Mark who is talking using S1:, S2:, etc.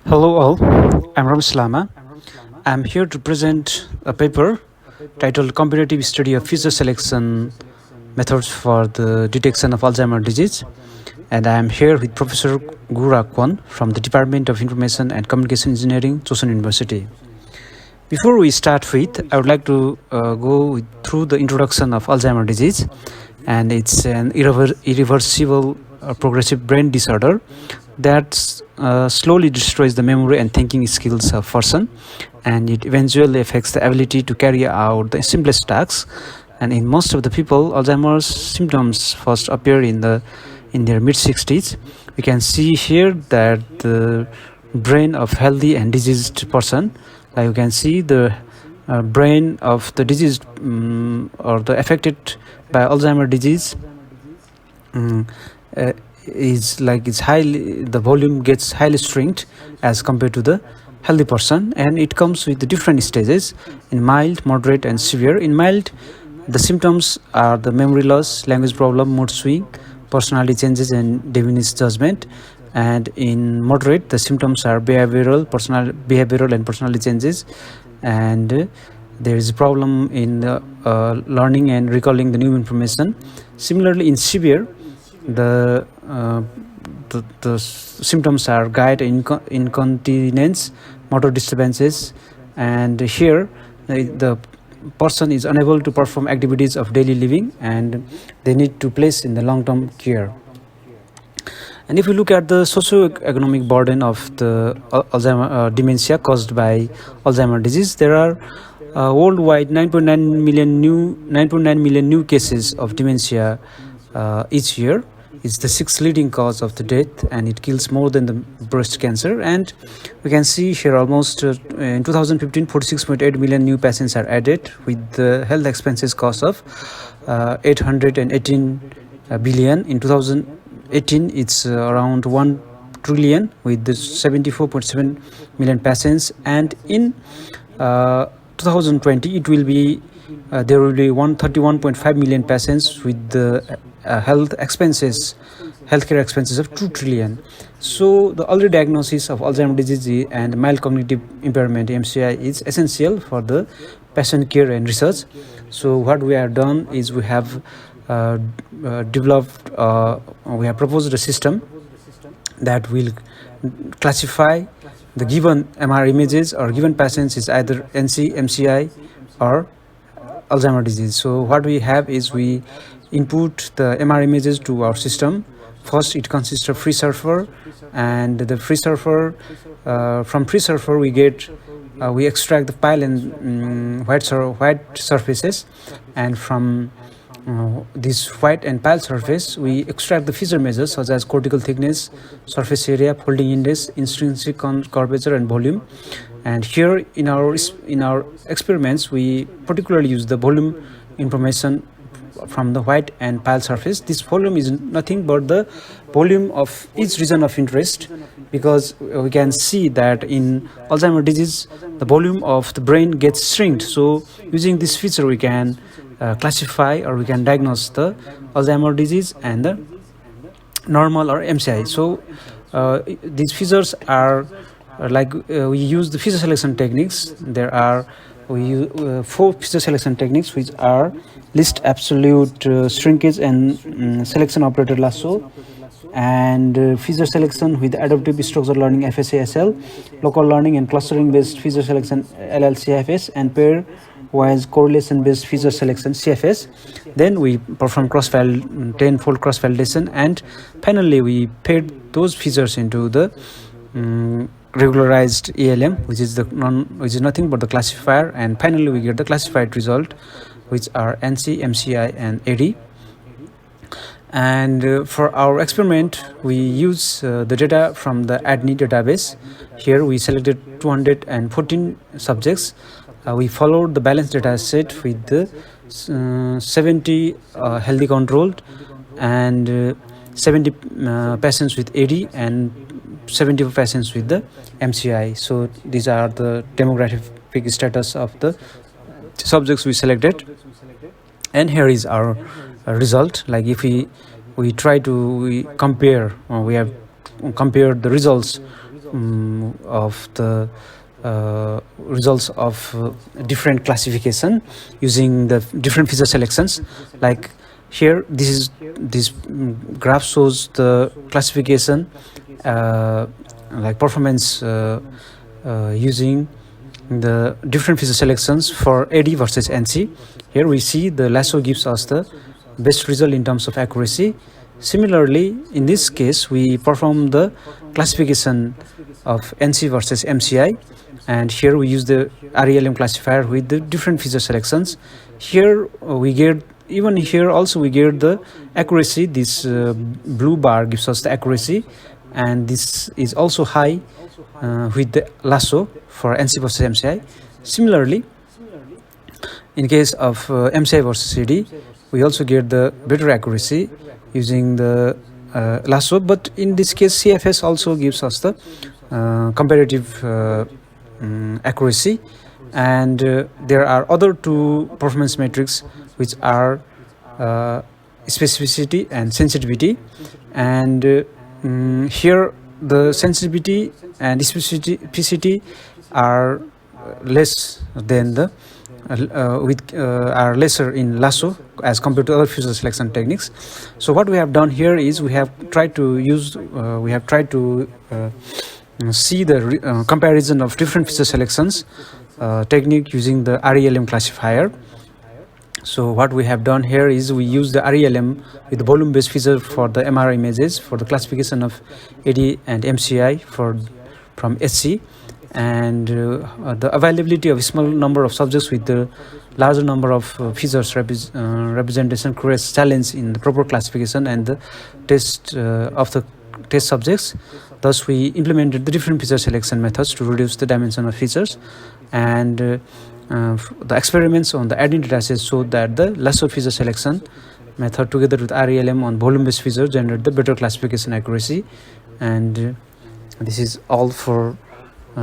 S1: Hello all, I'm Ramesh Lama. I'm here to present a paper titled Comparative Study of Feature Selection Methods for the Detection of Alzheimer's Disease. And I am here with Professor Gura Kwon from the Department of Information and Communication Engineering, Chosun University. Before we start with, I would like to go through the introduction of Alzheimer's disease. And it's an irreversible progressive brain disorder that slowly destroys the memory and thinking skills of person, and it eventually affects the ability to carry out the simplest tasks. And in most of the people, Alzheimer's symptoms first appear in their mid-60s. We can see here that the brain of healthy and diseased person, like you can see the brain of the diseased or the affected by Alzheimer's disease is like it's highly, the volume gets highly shrinked as compared to the healthy person, and it comes with the different stages in mild, moderate, and severe. In mild, the symptoms are the memory loss, language problem, mood swing, personality changes, and diminished judgment. And in moderate, the symptoms are behavioral and personality changes, and there is a problem in learning and recalling the new information. Similarly, in severe, the symptoms are gait incontinence, motor disturbances, and here the person is unable to perform activities of daily living, and they need to place in the long-term care. And if you look at the socio-economic burden of the Alzheimer dementia caused by Alzheimer's disease, there are worldwide 9.9 million new cases of dementia each year. It's the sixth leading cause of the death, and it kills more than the breast cancer. And we can see here almost in 2015, 46.8 million new patients are added, with the health expenses cost of 818 billion. In 2018, it's around 1 trillion with the 74.7 million patients, and in 2020 it will be there will be 131.5 million patients with the healthcare expenses of 2 trillion. So the early diagnosis of Alzheimer's disease and mild cognitive impairment (MCI) is essential for the patient care and research. So what we have done is we have we have proposed a system that will classify the given MR images or given patients is either NC, MCI, or Alzheimer's disease. So what we have is we input the MR images to our system. First, it consists of free surfer, and the free surfer from free surfer we extract the pile and white surfaces, and from this white and pale surface we extract the feature measures such as cortical thickness, surface area, folding index, intrinsic curvature, and volume. And here in our experiments we particularly use the volume information from the white and pale surface. This volume is nothing but the volume of each region of interest, because we can see that in Alzheimer's disease the volume of the brain gets shrinked. So using this feature we can classify, or we can diagnose the Alzheimer's disease and the normal or MCI. So these features are we use the feature selection techniques. We use 4 feature selection techniques, which are least absolute shrinkage and selection operator lasso, and feature selection with adaptive structure learning (FSASL), local learning and clustering based feature selection (LLCFS), and pair-wise correlation based feature selection (CFS). Then we perform cross-file 10-fold cross-validation, and finally we paired those features into the regularized ALM, which is nothing but the classifier, and finally we get the classified result, which are NC, MCI, and AD. And for our experiment we use the data from the ADNI database. Here we selected 214 subjects. We followed the balanced data set with the 70 healthy controlled, and 70 patients with AD, and 70 patients with the MCI. So these are the demographic status of the subjects we selected, and here is our result. Like if we compare, we have compared the results of the results of different classification using the different feature selections. Like here, this graph shows the classification like performance using the different feature selections for AD versus NC. Here we see the lasso gives us the best result in terms of accuracy. Similarly, in this case, we perform the classification of NC versus MCI, and here we use the RELM classifier with the different feature selections. Here we get, even here also we get the accuracy. This blue bar gives us the accuracy, and this is also high with the lasso for NC versus MCI. Similarly, in case of MCI versus CD, we also get the better accuracy using the lasso, but in this case CFS also gives us the comparative accuracy. And there are other two performance metrics which are specificity and sensitivity, and here the sensitivity and specificity are less than the are lesser in lasso as compared to other feature selection techniques. So what we have done here is we have tried to use see the comparison of different feature selections technique using the RELM classifier. So what we have done here is we use the RELM with the volume based feature for the MR images for the classification of AD and MCI from SC, and the availability of a small number of subjects with the larger number of features representation creates challenge in the proper classification and the test of the test subjects. Thus we implemented the different feature selection methods to reduce the dimension of features, and the experiments on the ADNI datasets showed that the lasso feature selection method together with RELM on volume based features generate the better classification accuracy. And this is all for